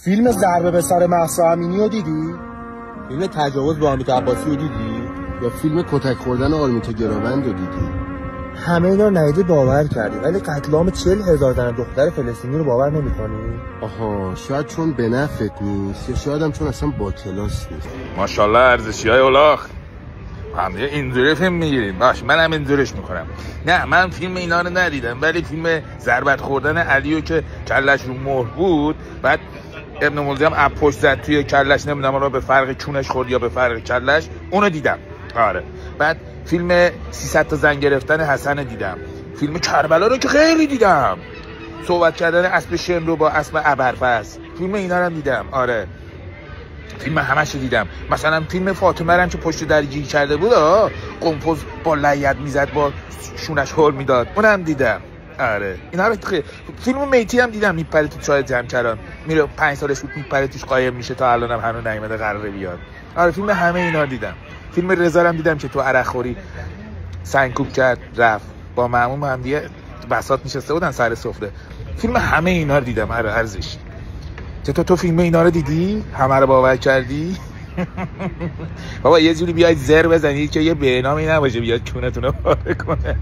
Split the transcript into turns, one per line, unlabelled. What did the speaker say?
فیلم ضربه به سر مهسا امینی رو دیدی؟
فیلم تجاوز با حمید عباسی رو دیدی؟ یا فیلم کتک خوردن آرمیتا گراوند رو دیدی؟
همه اینا رو ندیده باور کردی، ولی قتل عام 40,000 زن دختر فلسطینی رو باور نمی‌کنی؟
آها، شاید چون به نفعت نیست یا شاید هم چون اصلا با کلاس نیست.
ماشاءالله ارزشی‌های اولاغ هم اینجوری فیلم میگیریم. باش منم اینجوریش میکنم. نه من فیلم اینا رو ندیدم، ولی فیلم ضربت خوردن علیو که کلش رو مهر بود، بعد ابن ملجم هم اپوش زد توی کلش، نمیدونم رو به فرق چونش خورد یا به فرق کلش، اونو دیدم. آره. بعد فیلم 300 تا زن گرفتن حسن دیدم. فیلم کربلا رو که خیلی دیدم. صحبت کردن اسب شن رو با اسب ابرفس، فیلم اینا رو دیدم. آره. فیلم همش رو دیدم. مثلا فیلم فاطمه رو که پشت در گیر کرده بود، قنفذ با لعیت میزد، با شونش هول میداد، اونم دیدم. آره اینا رو فیلم میتی هم دیدم، میپره تو چای جمکران، میره 5 سالش بود میپره توش قایم میشه، تا الان هم هنوز نیومده قراره بیاد. آره فیلم همه اینا رو دیدم. فیلم رضا هم دیدم که تو عرق خوری سنگکوب کرد رفت با مامون هم دیگه بساط نشسته بودن سر سفره. فیلم همه اینا رو دیدم. آره ارزش. چطور تو فیلم اینا رو دیدی؟ همه رو باور کردی؟ بابا یه جوری بیاید زر بزنید که یه بینامی نباشه بیاد کونتون رو پاره کنه.